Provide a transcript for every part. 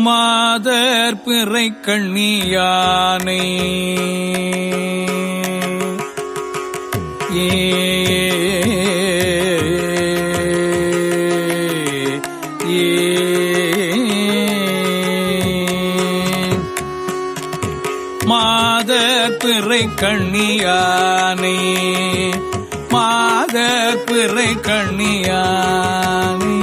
மாதர் பிறை கண்ணியானை மாதர் பிறை கண்ணியானை மாதர் பிறை கண்ணியானை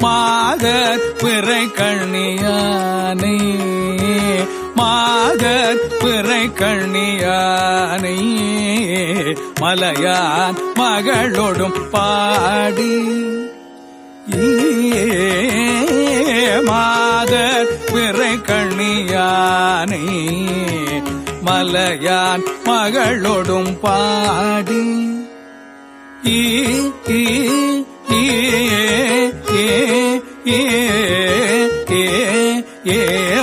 மாதர் பிறை கண்ணியானை மாதர் பிறை கண்ணியானை மலையான் மகளோடும் பாடி மாதர் பிறை கண்ணியானை மலையான் மகளோடும் பாடி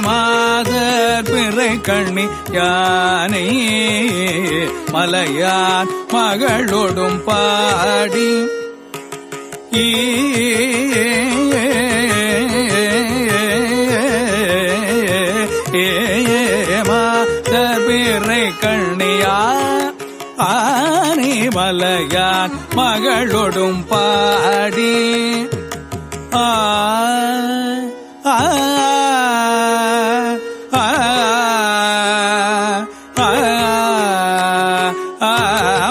மாதர் பிறை கண்ணியானை மலையான் மகளோடும் பாடி மாதர் பிறை கண்ணியானை மலையான் மகளோடும் பாடி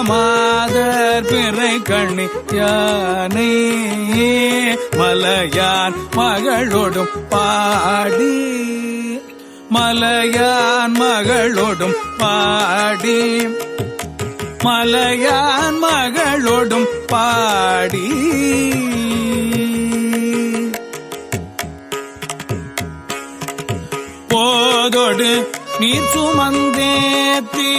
மாதர் பிறை கண்ணியானை மலையான் மகளோடும் பாடி மலையான் மகளோடும் பாடி மலையான் மகளோடும் பாடி போதோடு நீர் சுமந்தேத்தி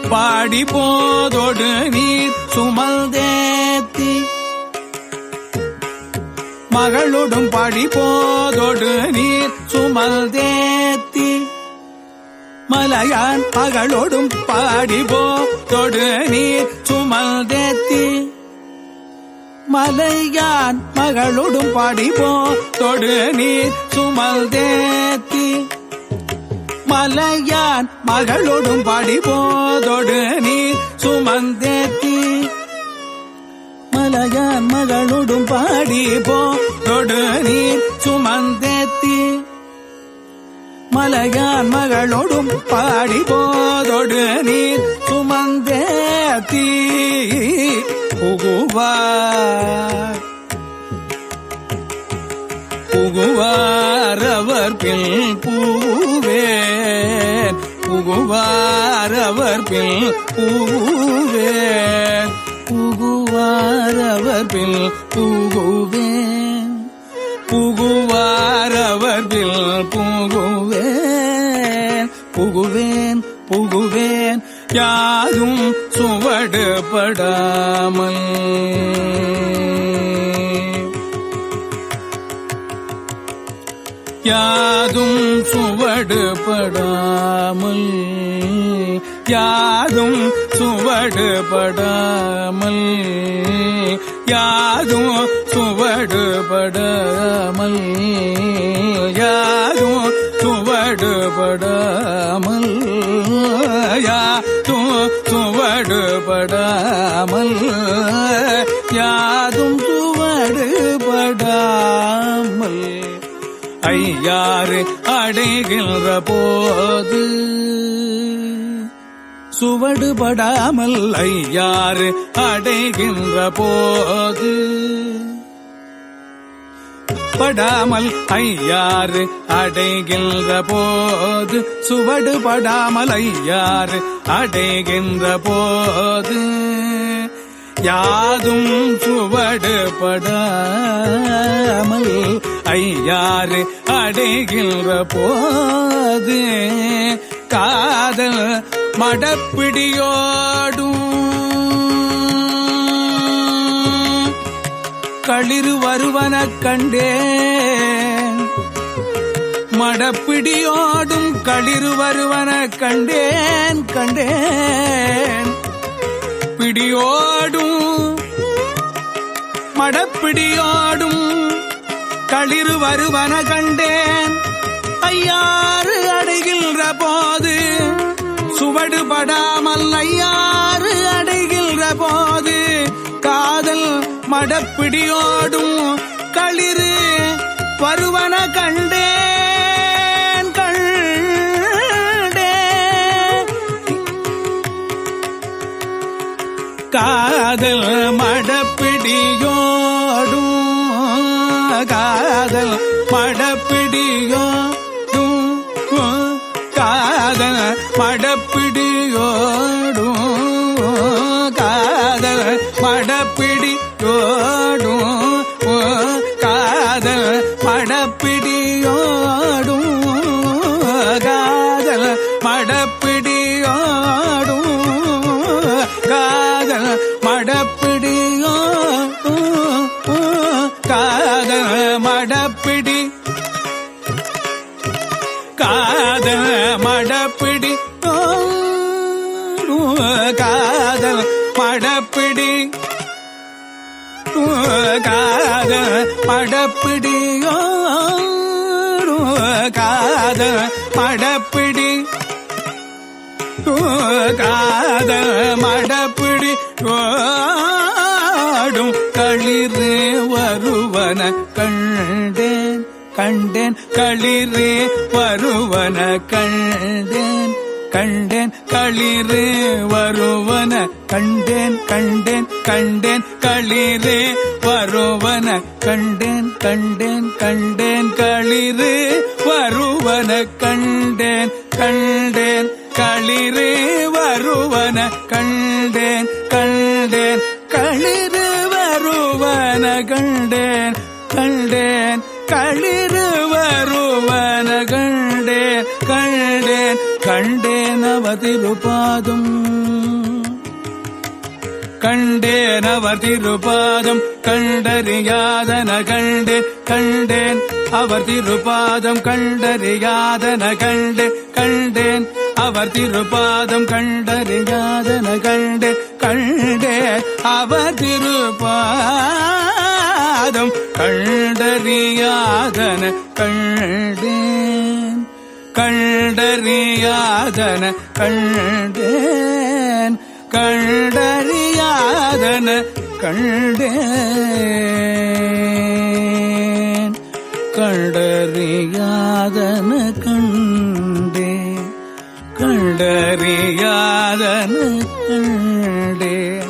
பாடி போதோடு நீர் சுமந்தேத்தி மகளோடும் பாடி போதோடு நீர் சுமந்தேத்தி மலையான் மகளோடும் பாடி போதோடு நீர் சுமந்தேத்தி மலையான் மகளோடும் பாடி போதோடு நீர் சுமந்தேத்தி மலையான் மகளோடும் பாடி போதோடு நீர் சுமந்தேத்தி மலையான் மகளோடும் பாடி போதோடு நீர் சுமந்தேத்தி மலையான் மகளோடும் பாடி போதோடு நீர் சுமந்தேத்தி புகுவார் அவர் பில் பூவேன் புகுவார் அவர் பில் பூவேன் புகுவார் அவர் பில் புகுவேன் புகுவார் அவர் பில் புகுவேன் புகுவேன் புகுவேன் யாதும் சுவடுபடாமல் யாதும் சுவடுபடாமல் யாதும் சுவடுபடாமல் யாதும் சுவடுபடாமல் யாதும் சுவடுபடாமல் யாதும் சுவடுபடாமல் யாதும் சுவடுபடாமல் ஐயாறு அடைகின்ற போது சுவடுபடாமல் ஐயாறு அடைகின்ற போது படாமல் ஐயாறு அடைகின்ற போது சுவடுபடாமல் ஐயாறு அடைகின்ற போது யாதும் சுவடுபடாமல் ஐயாறு அடைகின்ற போது காதல் மடப்பிடியோடும் களிறு வருவனக் கண்டேன் மடப்பிடியோடும் களிறு வருவனக் கண்டேன் கண்டேன் பிடியோடும் மடப்பிடியோடும் களிறு வருவன கண்டேன் ஐயாறு அடைகின்ற போது சுவடுபடாமல் ஐயாறு அடைகின்ற போது காதல் மடப்பிடியோடும் களிறு வருவன கண்டேன் கண்டேன் காதல் மடப்பிடியோடும் காதல் மடப்பிடியோடும் காதல் மடப்பிடியோடும் காதல் மடப்பிடியோடும் காதல் மடப்பிடியோடும் காதல் மடப்பிடியோடும் காதல் மடப்பிடியோடும் காதல் மடப்பிடி காதல் மடப்பிடி காதல் மடப்பிடி காதல் மடப்பிடியோ காதல் மடப்பிடி காதல் மடப்பிடி ஓடும் களிறு வருவன கண்டேன் கண்டேன் களிறு வருவன கண்டேன் கண்டேன் களிறு வருவன கண்டேன் கண்டேன் கண்டேன் களிறு வருவன கண்டேன் கண்டேன் கண்டேன் களிறு வருவன கண்டேன் கண்டேன் களிறு வருவன கண்டேன் கண்டேன் களிறு வருவன கண்டேன் கண்டேன் களிறு வருவன கண்டேன் கண்டேன் கண்டேன் அவதிருபாதம் கண்டேன் அவதிருபாதம் கண்டறியாதன கண்டேன் கண்டேன் அவர் திருபாதம் கண்டறியாதன கண்டேன் கண்டேன் அவர் திருபாதம் கண்டறியாதன கண்டேன் கண்டேன் அவர் திருபாதம் கண்டறியாதன கண்டேன் கண்டறியாதன கண்டேன் கண்டறியாதன கண்டேன் கண்டறியாதன கண்டேன் கண்டறியாதன கண்டேன்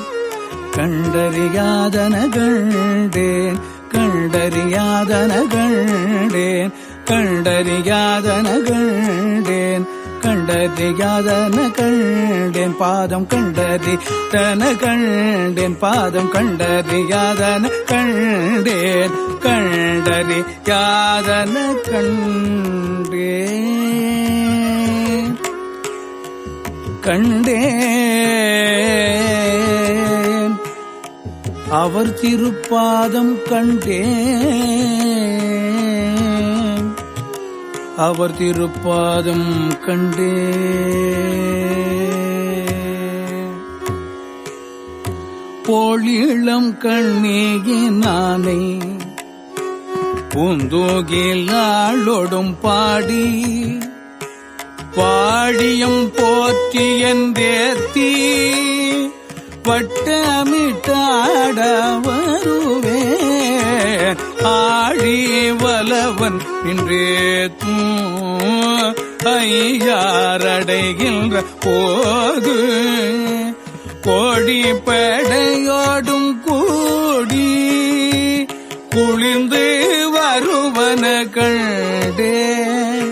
கண்டறியாதன கண்டேன் கண்டறியாதன கண்டேன் கண்டறியாதன கண்டேன் கண்டறியாதன கண்டேன் பாதம் கண்டறிதன கண்டேன் பாதம் கண்டறியாதன கண்டேன் கண்டறியாதன கண்டேன் கண்டேன் அவர் திருப்பாதம் கண்டேன் அவர் திருப்பாதம் கண்டேன் போலிளம் கண்ணீகினானை பூந்தோகிலாளொடும் பாடி பாடியம் போற்றி என்றேத்தி வட்டமிட்டாட வருவேன் ஆழி வலவன் இன்றேத்தும் ஐயாரடைகின்ற போது கோடி படையோடும் கூடி குளிர்ந்து வருவன கண்டேன்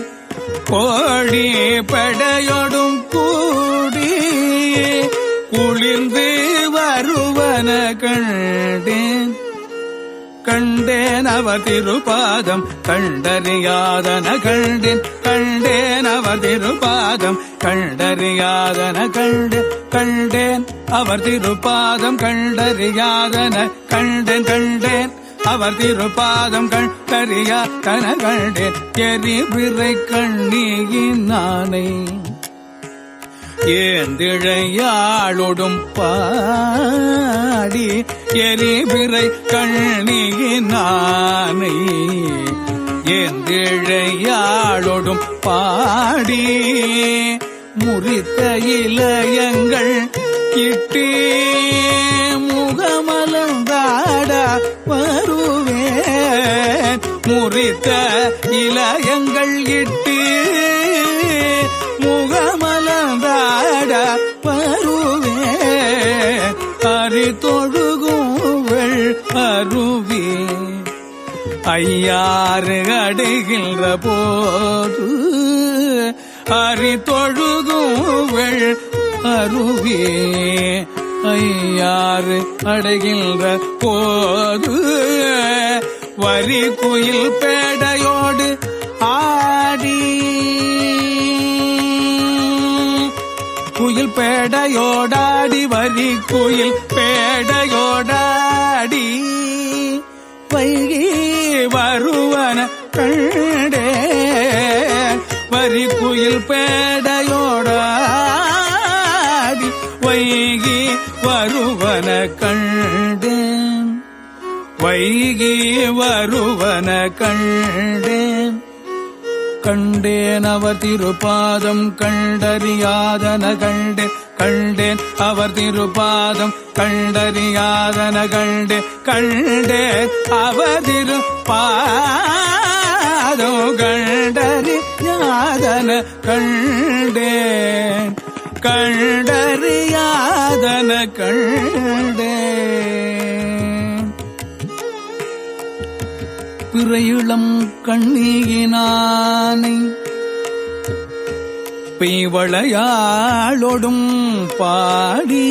கோடி படையோடும் கூடி குளிர்ந்து வருவன கண்டேன் கண்டேன் அவர் திருபாதம் கண்டறியாதன கண்டேன் கண்டேன் அவர் திருபாதம் கண்டறியாதன கண்டேன் கண்டேன் அவர் திருபாதம் கண்டறியாதன கண்டேன் கண்டேன் அவர் திருப்பாதம் கண்டறியா தன கண்டேன் எரிபிறை கண்ணியினானை ஏந்திழையாளொடும் பாடி எரிபிறை கண்ணியினானை ஏந்திழையாளொடும் பாடி முறித்த இளையங்கள் இட்டே முகமலர்ந்தாட வருவேன் முறித்த இளையங்கள் இட்டு முகமலர்ந்தாட வருவேன் அறிதொழுகுவள் அருவே ஐயாறு அடைகின்ற போது அறிதொழுகுவள் அருவே ஐயாறு அடைகின்ற போது வரி குயில் பேடையோடு ஆடி குயில் பேடையோடாடி வரி குயில் பேடையோடாடி வைகி வருவன கண்டே வரி குயில் பேடையோடாடி வைகி வருவன கண்டேன் வைகி வருவன கண்டேன் கண்டேன் அவர் திருப்பாதம் கண்டறியாதன கண்டேன் கண்டேன் அவர் திருப்பாதம் கண்டறியாதன கண்டேன் கண்டேன் அவர் திருப்பாதம் கண்டறியாதன கண்டேன் கண்டறியாதன கண்டேன் பிறையிளம் கண்ணியினானை பெய்வளையாளொடும் பாடி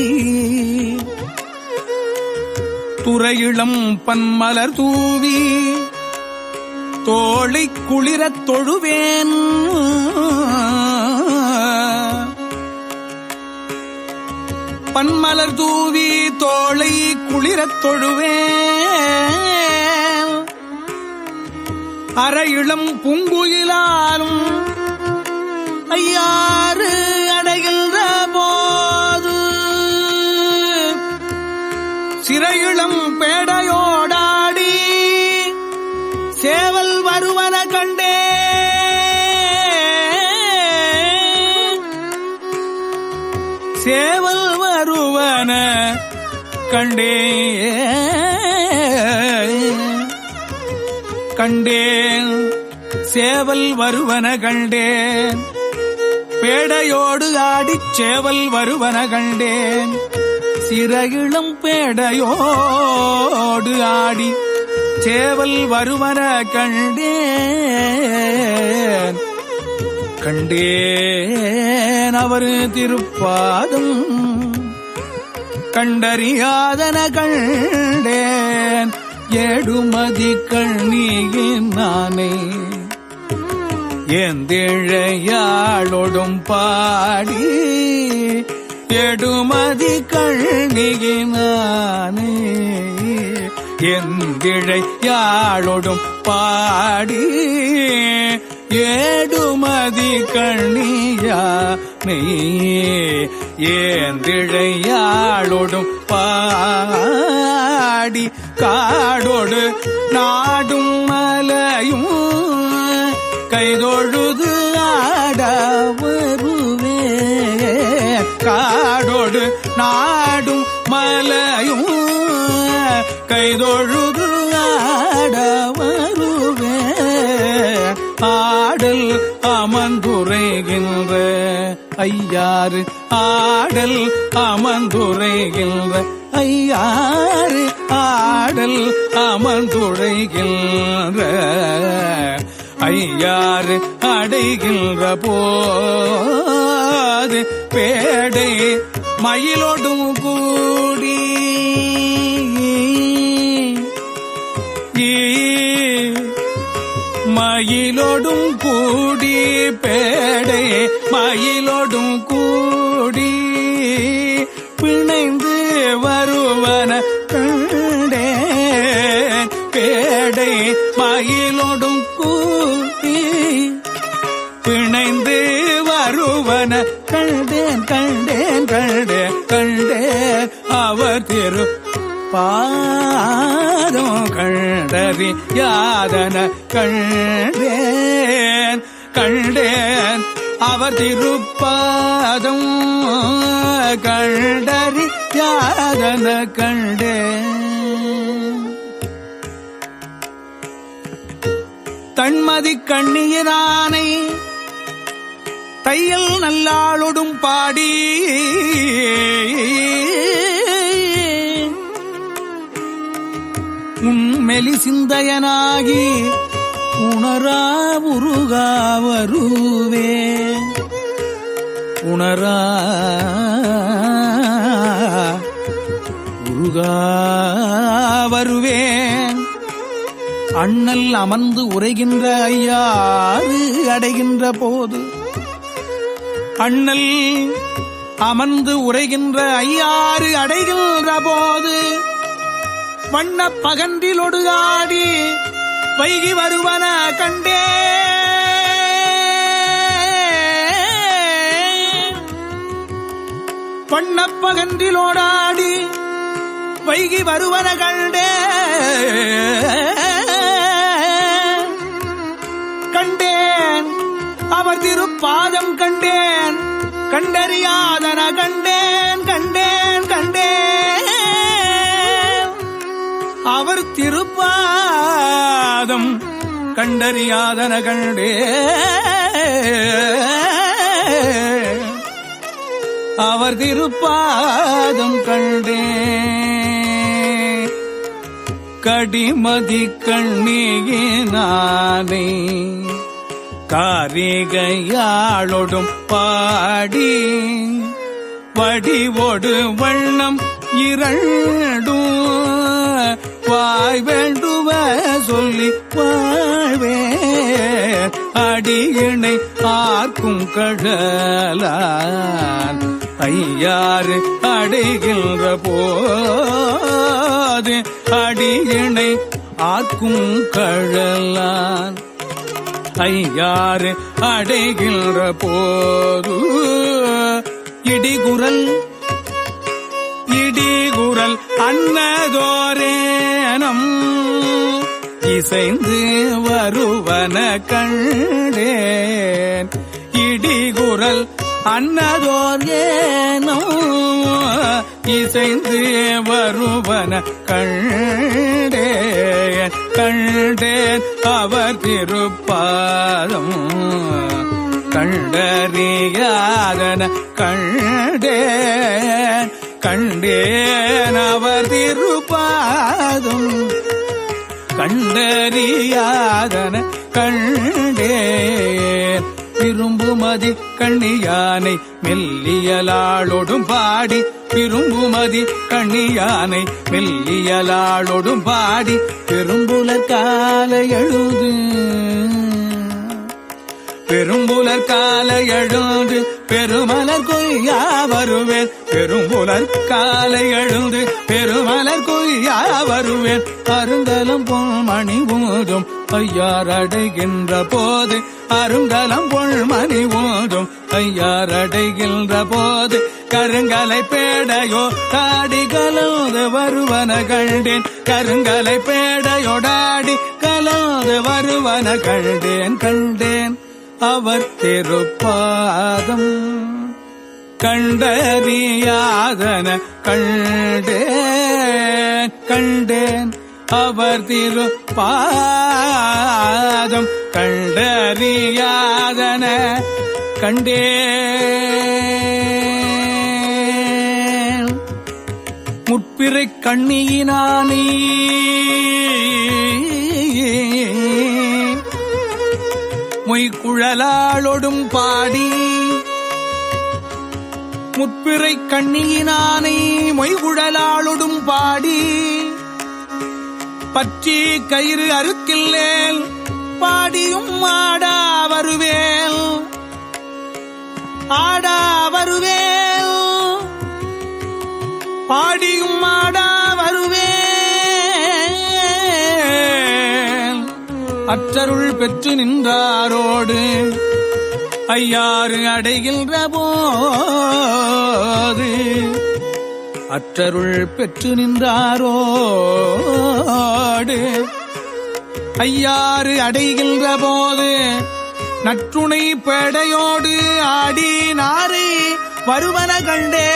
துறையிளம் பன்மலர் தூவி தோளை குளிரத் தொழுவேன் பன்மலர் தூவி தோளை குளிரத் தொழுவேன் அரையிளம் பூங்குயிலாலும் ஐயாறு அடைகின்ற போது சிறையிளம் பேடையோடாடி சேவல் வருவன கண்டே சேவல் வருவன கண்டே கண்டேன் சேவல் வருவன கண்டேன் பேடையோடு ஆடிச் சேவல் வருவன கண்டேன் சிறையிளம் பேடையோடு ஆடி சேவல் வருவன கண்டேன் கண்டேன் அவர் திருப்பாதம் கண்டறியாதன கண்டேன் ஏடுமதி கண்ணியினானே ஏந்திழையாளொடும் பாடி எடுமதி கண்ணியினானே ஏந்திழையாளொடும் பாடி ஏடுமதி கண்ணியானே ஏந்திழையாளொடும் பாடி காடோடு நாடும் மலையும் கைதொழுது ஆட வருவே காடோடு நாடும் மலையும் கைதொழுது ஆட வருவே ஆடல் அமர்ந்துரைகின்ற ஐயாறு ஆடல் அமர்ந்துரைகின்ற ஐயாறு ஆடல் அமர்ந்துரைகின்ற ஐயாறு அடைகின்ற போது பேடை மயிலோடும் கூடி மயிலோடும் கூடி பேடை மயிலோடும் கூடி பிணைந்து வருவன கண்டேன் மயிலோடும் கூடி பிணைந்து வருவன கண்டேன் கண்டேன் கண்டேன் கண்டேன் அவர் திரு பாதம் கண்டறி யாதன கண்டேன் கண்டேன் அவர் திருப்பாதம் கண்டறி யாதன கண்டேன். தன்மதி கண்ணியரானை தையல் நல்லாளொடும் பாடி உண்மெலி சிந்தையனாகி உணரா உருகா வருவே உணரா உருகா வருவேன். அண்ணல் அமர்ந்து உரைகின்ற ஐயாறு அடைகின்ற போது அண்ணல் அமர்ந்து உரைகின்ற ஐயாறு அடைகின்ற போது வண்ண பகன்றிலொடு ஆடி வைகி வருவன கண்டே வண்ண பகன்றிலோடாடி வைகி வருவன கண்டே கண்டேன் அவர் திருப்பாதம் கண்டேன் கண்டறியாதன கண்டேன் கண்டேன் கண்டேன் அவர் திருப்பாதம் கண்டறியாதன கண்டே அவர் திருப்பாதம் கண்டே. கடிமதி கண்ணியினானே காரிகையாளொடும் பாடி வடிவோடு வண்ணம் இரண்டும் வாய் வேண்டுவ சொல்லி வாழ்வே அடியினை ஆர்க்கும் கடலான் ஐயாறு அடைகின்ற போது அடியினை ஆர்க்கும் கடலான் ஐயாறு அடைகின்ற போது இடிகுரல் இடிகுரல் அன்னதோரேனம் இசைந்து வருவன கண்டேன் இடிகுரல் அன்னதோரேனம் இசைந்து வருவன கண்டேன் கண்டேன் அவர் திருப்பாதம் கண்டறியாதன கண்டேன் கண்டேன் அவர் திருப்பாதம் கண்டறியாதன கண்டேன். விரும்புமதி கண்ணியானை மெல்லியலாளொடும் பாடி விரும்புமதி கண்ணியானை மெல்லியலாளொடும் பாடி பெரும்புலர் காலை எழுது பெரும்புலர் காலை எழுந்து பெருமலர் கொய்யா வருவேன் பெரும்புலர் காலை எழுந்து பெருமலர் கொய்யா வருவேன் அருங்கலம் பொன்மணி ஊதும் ஐயார் அடைகின்ற போது அருங்கலம் பொன்மணி ஊதும் ஐயார் அடைகின்ற போது கருங்கலை பேடையோ தாடி கலந்து வருவன கண்டேன் கருங்கலை பேடையோடாடி கலந்து வருவன கண்டேன் கண்டேன் அவர் திருப்பாதம் கண்டறியாதன கண்டேன் கண்டேன் அவர் திருப்பாதம் கண்டறியாதன கண்டேன். முற்பிறை கண்ணியினானே மொய்குழலாளொடும் பாடி முற்பிறை கண்ணியினானை மொய்குழலாளொடும் பாடி பற்றி கயிறு அறுக்கில்லேல் பாடியும் ஆடா வருவேல் ஆடா வருவேல் பாடியும் ஆடா வருவேல் அற்றருள் பெற்று நின்றாரோடு ஐயாறு அடைகின்ற போது அற்றருள் பெற்று நின்றாரோடு ஐயாறு அடைகின்ற போது நற்றுணை பேடையோடு ஆடி நாரை வருவன கண்டே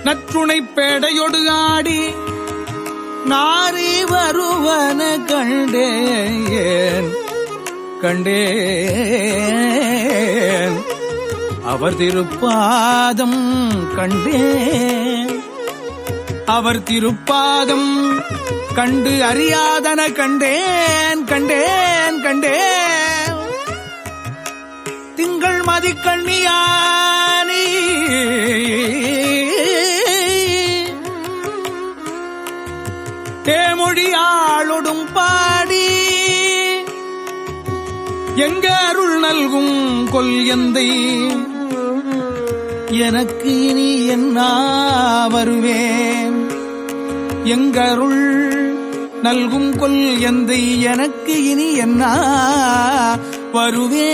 நற்றுணை பேடையோடு ஆடி நாரி வருவன கண்டேன் அவர் திருப்பாதம் கண்டேன் அவர் திருப்பாதம் கண்டு அறியாதன கண்டேன் திங்கள் மதிக்கண்ணியானி தேமொழியாளொடும் பாடி எங்க அருள் நல்கும் கொல் எந்தை எனக்கு இனி என்ன வருவேன் எங்கருள் நல்கும் கொல் எந்தை எனக்கு இனி என்ன வருவேன்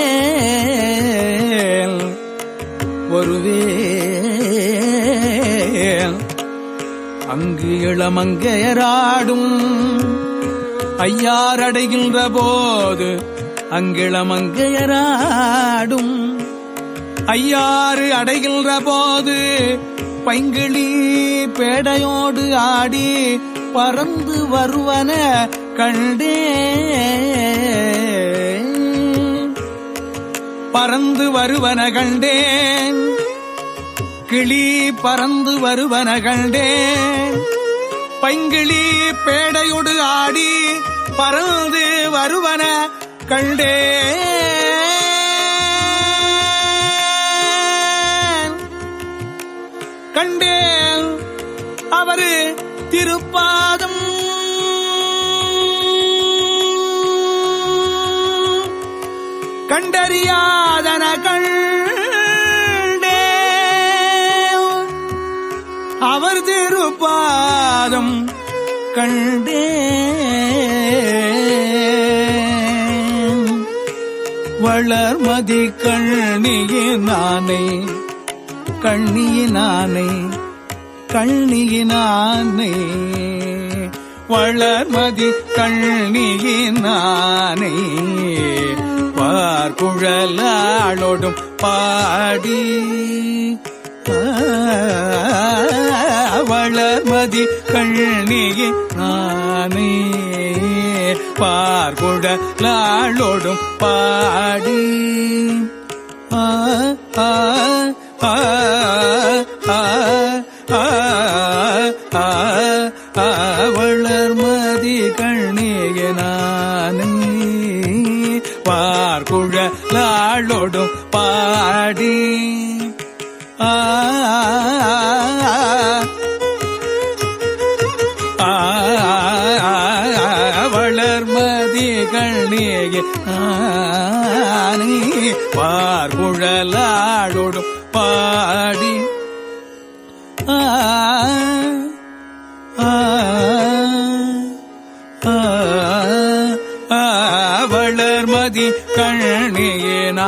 அங்கு இளமங்கையராடும் ஐயாரடைகின்ற போது அங்கிளமங்கையராடும் ஐயாறு அடைகின்ற போது பைங்கிளி பேடையோடு ஆடி பறந்து வருவன கண்டேன் பறந்து வருவன கண்டேன் கிளி பறந்து வருவன கண்டேன் பைங்கிளி பேடையோடு ஆடி பறந்து வருவன கண்டேன் அவரு திருப்பாதம் கண்டறியாதன அவர் திருப்பாதம் கண்டேன் வளர்மதி கண்ணியினானே வளர்மதி கண்ணியினானே பார்க்குழலாளோடும் பாடி வளர்மதி கண்ணியினானே பார்க்குழலாளோடும் பாடி வளர்மதி கண்ணியினானே பார்க்குழலாளோடும் பாடி வளர்மதி கண்ணியினானே பார்க்குழலாளோடும் பாடி வளர்மதி கண்ணியினானே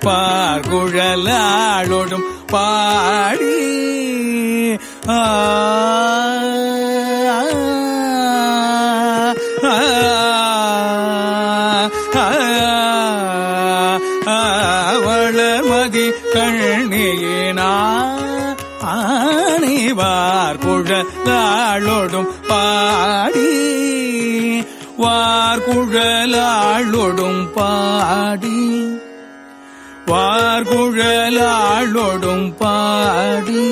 பார்க்குழலாளோடும் பாடி வளர்மதி கண்ணியினானே பார்க்குழலாளோடும் பாடி வார்குழலாளோடும் பாடி பார்க்குழலாளோடும் பாடி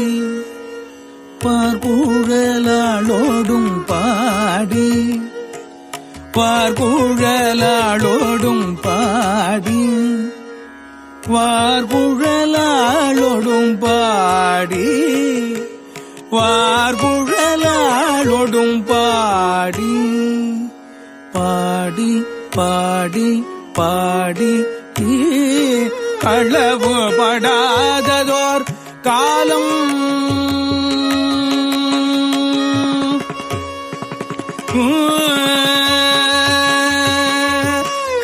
பார்க்குழலாளோடும் பாடி பார்க்குழலாளோடும் பாடி வார்குழலாளோடும் பாடி வார்குழலாளோடும் பாடி பாடி பாடி பாடி களவு படாததோர் காலம்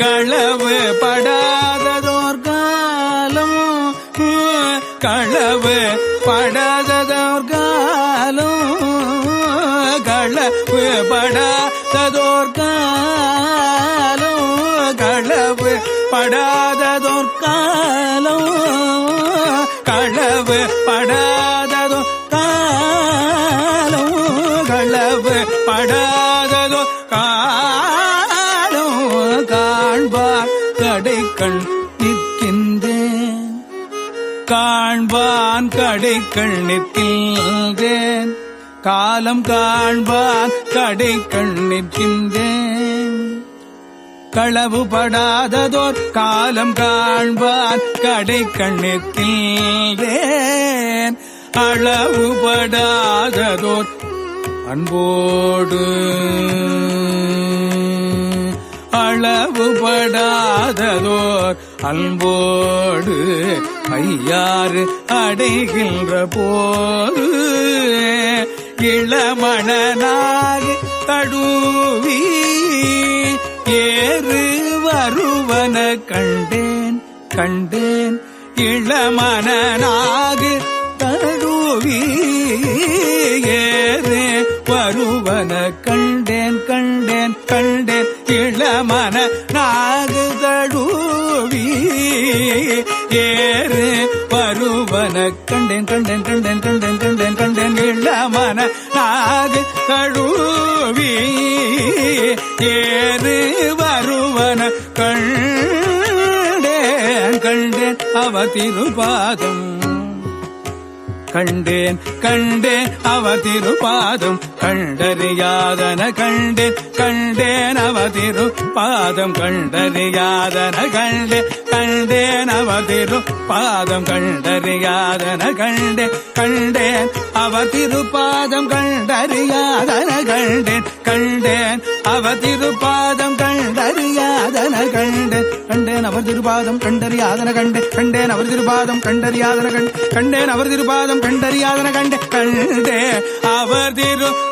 களவு படாததோர் காலம் களவு படாததோர் காலம் களவு படாததோர் காலம் களவு படாததோர் காலம் களவு படாததோர் காலம் களவு படாததோர் காலம் காண்பார் கடைக்கண் நிற்கின்றேன் காண்பான் கடைக்கண் நிற்கின்றேன் காலம் காண்பான் கடைக்கண் நிற்கின்றேன் களவுபடாததோர் காலம் காண்பான் கடைக்கண் நிற்கின்றேன் அளவுபடாததோர் அன்போடு அளவுபடாததோர் அன்போடு ஐயாறு அடைகின்ற போது இளமணனாக தடுவி ஏறு வருவன கண்டேன் கண்டேன் இளமணனாக தடுவி ஏறு வருவன கண்டேன் கண்டேன் கண்டேன் இளமணனாக தடுவி ஏறு வருவன கண்டேன் கண்டேன் கண்டேன் கண்டேன் கண்டேன் கண்டேன் இளமணனாக தடுவி ஏறு வருவன கண்டேன் கண்டேன் அவ திருபாதம் கண்டேன் கண்டேன் அவ திருபாதம் கண்டறியாதன கண்டேன் கண்டேன் அவ திருபாதம் கண்டறியாதன கண்டேன் கண்டேன் அவ திருபாதம் கண்டறியாதன கண்டேன் கண்டேன் அவ திருபாதம் கண்டறியாதன கண்டேன் கண்டேன் அவ திருபாதம் கண்டறியாதன கண்டேன் கண்டேன் அவர் திருபாதம் கண்டறியாதன கண்டேன் கண்டேன் அவர் திருபாதம் கண்டறியாதன கண்டேன் அவர் திருபாதம் கண்டறியாதன கண்டே கண்டே அவர் திருப்பாதம்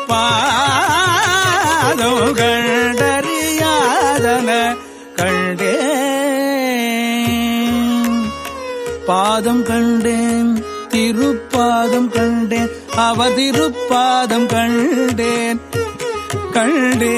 கண்டறியாதன கண்டே பாதம் கண்டேன் திருப்பாதம் கண்டேன் அவர் திருப்பாதம் கண்டேன் கண்டேன்